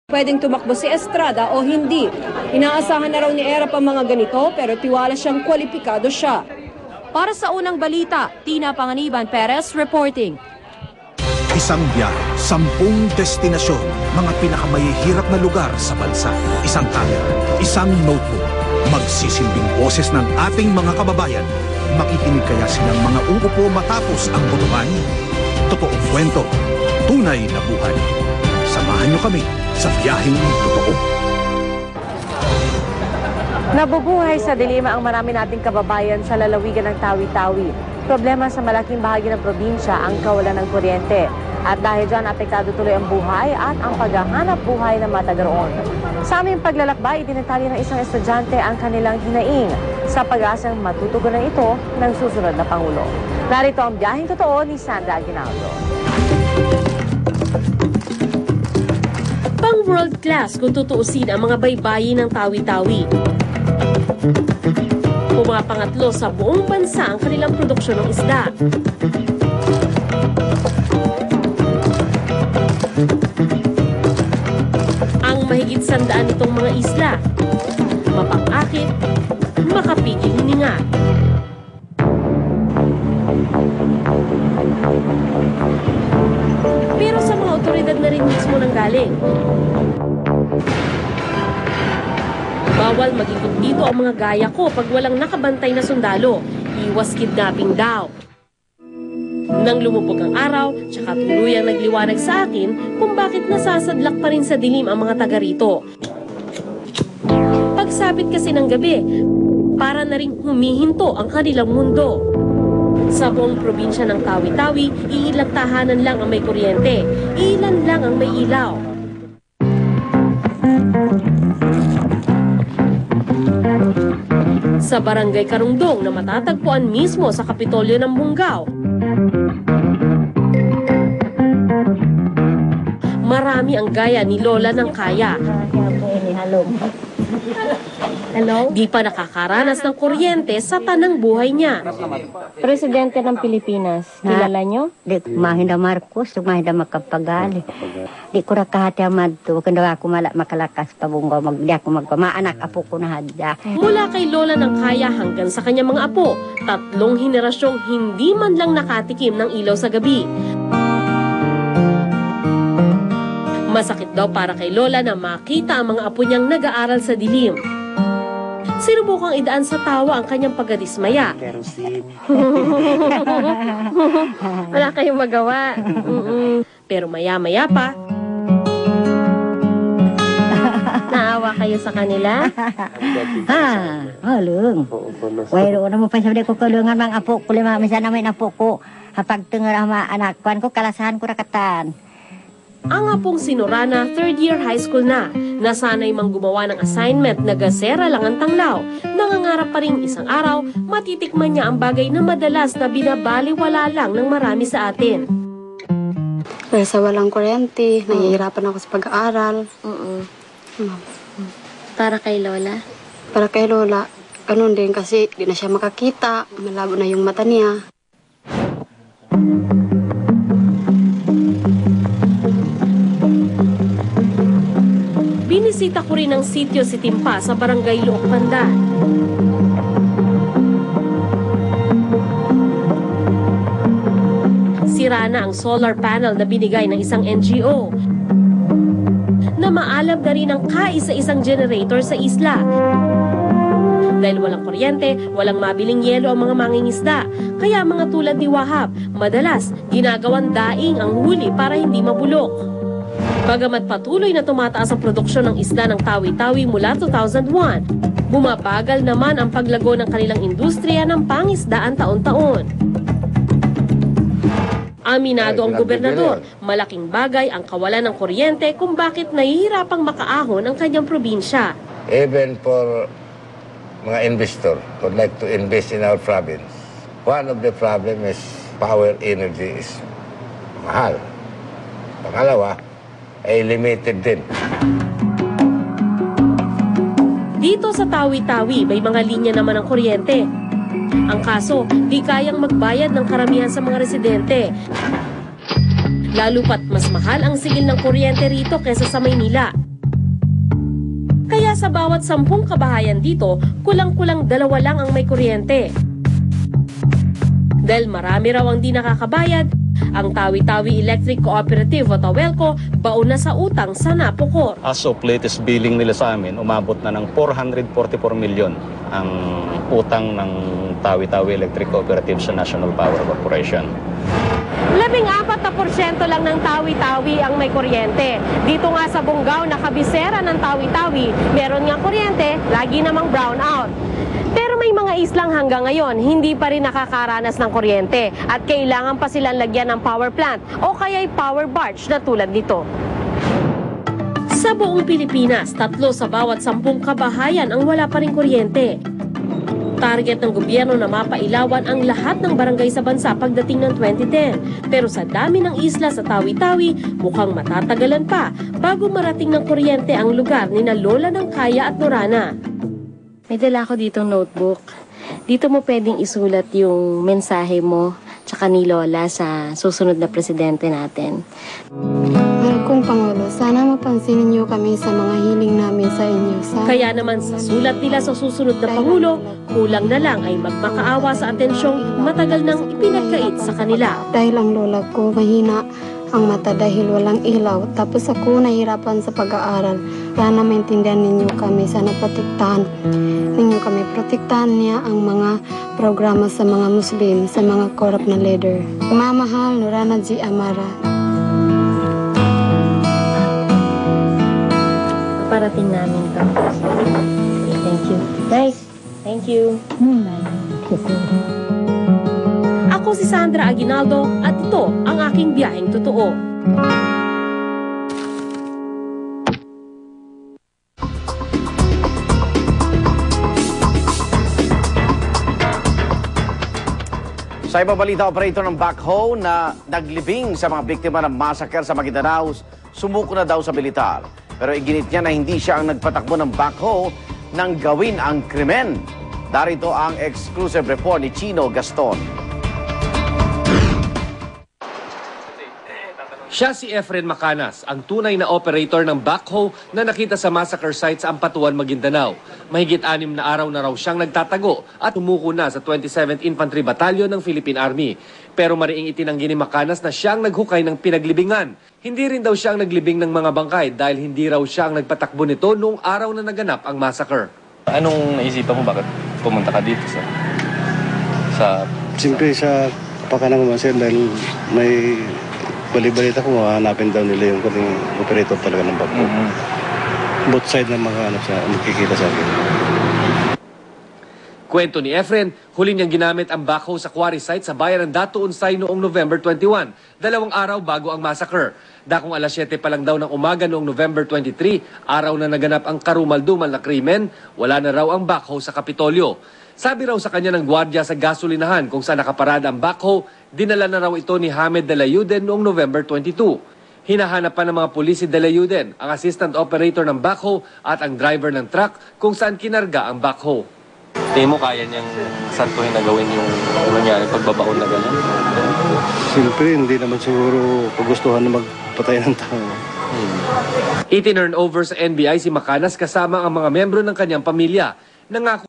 Pwedeng tumakbo si Estrada o hindi. Inaasahan na raw ni Erap ang mga ganito pero tiwala siyang kwalipikado siya. Para sa unang balita, Tina Panganiban Perez reporting. Isang biyahe, 10 destinasyon, mga pinakamahihirap na lugar sa bansa. Isang camera, isang notebook. Magsisilbing boses ng ating mga kababayan. Makikinig kaya silang mga uupo matapos ang botohan? Totoong kwento, tunay na buhay. Samahan niyo kami sa biyaheng totoo. Nabubuhay sa dilema ang marami nating kababayan sa lalawigan ng Tawi-Tawi. Problema sa malaking bahagi ng probinsya ang kawalan ng kuryente. At dahil dyan, apektado tuloy ang buhay at ang paghahanap buhay ng mga taga roon. Sa aming paglalakbay, itinatali ng isang estudyante ang kanilang hinaing sa pag-asang matutugunan ito ng susunod na Pangulo. Narito ang biyaheng totoo ni Sandra Aguinaldo. Pang world class kung tutuusin ang mga baybayin ng Tawi-Tawi. Pumapangatlo sa buong bansa ang kanilang produksyon ng isda. Ang mahigit 100 nitong mga isla, mapang-akit, makapigil hininga. Pero sa mga otoridad na rin mismo nang galing. Bawal mag-ikot dito ang mga gaya ko pag walang nakabantay na sundalo. Iwas kidnapping daw. Nang lumubog ang araw, tsaka tuluyang nagliwanag sa akin kung bakit nasasadlak pa rin sa dilim ang mga taga rito. Pagsapit kasi ng gabi, para na ring humihinto ang kanilang mundo. Sa buong probinsya ng Tawi-Tawi, iilang tahanan lang ang may kuryente, ilan lang ang may ilaw. Sa barangay Karungdong na matatagpuan mismo sa Kapitolyo ng Bungaw, marami ang gaya ni Lola ng kaya. Hello? Di pa nakakaranas ng kuryente sa tanang buhay niya. Presidente ng Pilipinas, kilala nyo? Di mahinda Marcos, mahinda makapagali. Di ko rakahati amadto, kanda ako makalakas pabunggo, di ako magpamaanak, apo ko na hadya. Mula kay Lola ng kaya hanggang sa kanyang mga apo, 3 henerasyong hindi man lang nakatikim ng ilaw sa gabi. Masakit daw para kay Lola na makita ang mga apo niyang nag-aaral sa dilim. Sinubukang idaan sa tawa ang kanyang pagkadismaya. Wala kayong magawa. Pero maya-maya pa, Naawa kayo sa kanila? Halong. Wala na mo pa sabi ko kulungan mga apo ko, lima minsan namin apo ko. Hapag tungar ang mga anak ko, kalasahan ko rakatan. ang apong si Norana, 3rd year high school na. Nasanay mang gumawa ng assignment na gasera lang ang tanglaw. Nangangarap pa rin isang araw, matitikman niya ang bagay na madalas na binabaliwala lang ng marami sa atin. Kaya sa walang kuryente, nahihirapan ako sa pag-aaral. Para kay Lola? Para kay Lola, ganun din kasi di na siya makakita, malabo na yung mata niya. Binisita ko rin ang sitio si Timpa sa barangay Luok Pandan. Sira na ang solar panel na binigay ng isang NGO. Na maalab na rin ang kaisa-isang generator sa isla. Dahil walang kuryente, walang mabiling yelo ang mga mangingisda. Kaya mga tulad ni Wahab, madalas ginagawan daing ang huli para hindi mabulok. Bagamat patuloy na tumataas ang produksyon ng isda ng Tawi-Tawi mula 2001, bumabagal naman ang paglago ng kanilang industriya ng pangisdaan taon-taon. Aminado ang gobernador, malaking bagay ang kawalan ng kuryente kung bakit nahihirapang makaahon ang kanyang probinsya. Even for mga investor would like to invest in our province, one of the problem is power energy is mahal. Pangalawa, ay limited din. Dito sa Tawi-Tawi, may mga linya naman ng kuryente. Ang kaso, di kayang magbayad ng karamihan sa mga residente. Lalo pat mas mahal ang sigil ng kuryente rito kaysa sa Maynila. Kaya sa bawat 10 kabahayan dito, kulang-kulang 2 lang ang may kuryente. Dahil marami raw ang di nakakabayad, ang Tawi-Tawi Electric Cooperative o Tawelco baon na sa utang sa Napocor. As of latest billing nila sa amin, umabot na ng 444 million ang utang ng Tawi-Tawi Electric Cooperative sa National Power Corporation. 14% lang ng Tawi-Tawi ang may kuryente. Dito nga sa Bungaw na kabisera ng Tawi-Tawi, meron nga kuryente, lagi namang brown out. Pero may mga islang hanggang ngayon, hindi pa rin nakakaranas ng kuryente at kailangan pa silang lagyan ng power plant o kaya'y power barge na tulad nito. Sa buong Pilipinas, 3 sa bawat 10 kabahayan ang wala pa rin kuryente. Target ng gobyerno na mapailawan ang lahat ng barangay sa bansa pagdating ng 2010. Pero sa dami ng isla sa Tawi-Tawi, mukhang matatagalan pa bago marating ng kuryente ang lugar ni na Lola ng Kaya at Norana. May dala ko ditong notebook. Dito mo pwedeng isulat yung mensahe mo tsaka ni Lola sa susunod na presidente natin. Mahal kong Pangulo, sana mapansinin niyo kami sa mga hiling namin sa inyo. Kaya naman sa sulat nila sa susunod na Pangulo, kulang na lang ay magmakaawa sa atensyong matagal nang ipinagkait sa kanila. Dahil ang lola ko mahina ang mata dahil walang ilaw. Tapos ako nahirapan sa pag-aaral. Sana maintindihan ninyo kami. Sana protektahan ninyo kami. Protektahan niya ang mga programa sa mga Muslim, sa mga corrupt na leader. Mamahal, Norana G. Amara. Parating namin to. Thank you. Guys, thank you. Ako si Sandra Aguinaldo at ito ang aking biyaheng totoo. Sa ibang balita, operator ng backhoe na naglibing sa mga biktima ng massacre sa Maguindanao, sumuko na daw sa militar. Pero iginit niya na hindi siya ang nagpatakbo ng backhoe nang gawin ang krimen. Darito ang exclusive report ni Chino Gaston. Siya si Efren Macanas, ang tunay na operator ng backhoe na nakita sa massacre site sa Ampatuan, Maguindanao. Mahigit 6 na araw na raw siyang nagtatago at tumuko na sa 27th Infantry Battalion ng Philippine Army. Pero mariing itinanggi ni Macanas na siyang naghukay ng pinaglibingan. Hindi rin daw siyang naglibing ng mga bangkay dahil hindi raw siya ang nagpatakbo nito noong araw na naganap ang massacre. Anong naisipan mo? Bakit pumunta ka dito sa Siyempre sa pakanang sir dahil may bali-balita ko, hanapin daw nila yung kuting operator talaga ng backhoe. Both side na makahanap sa magkikita sa akin. Kwento ni Efren, huli niyang ginamit ang backhoe sa quarry site sa bayan ng Datu Unsay noong November 21, 2 araw bago ang massacre. Dakong alas 7 pa lang daw ng umaga noong November 23, araw na naganap ang karumal-dumal na krimen, wala na raw ang backhoe sa Kapitolyo. Sabi raw sa kanya ng gwardiya sa gasolinahan kung saan nakaparada ang backhoe, dinala na raw ito ni Hamed De La Yuden noong November 22. Hinahanap pa ng mga pulis si De La Yuden, ang assistant operator ng backhoe at ang driver ng truck kung saan kinarga ang backhoe. tingin mo kaya niyang santuhin na gawin yung nangyari pagbabaon na gano'n? Siyempre, hindi naman siguro kagustuhan na magpatay ng tao. Itinurn over sa NBI si Macanas kasama ang mga membro ng kanyang pamilya. Nangako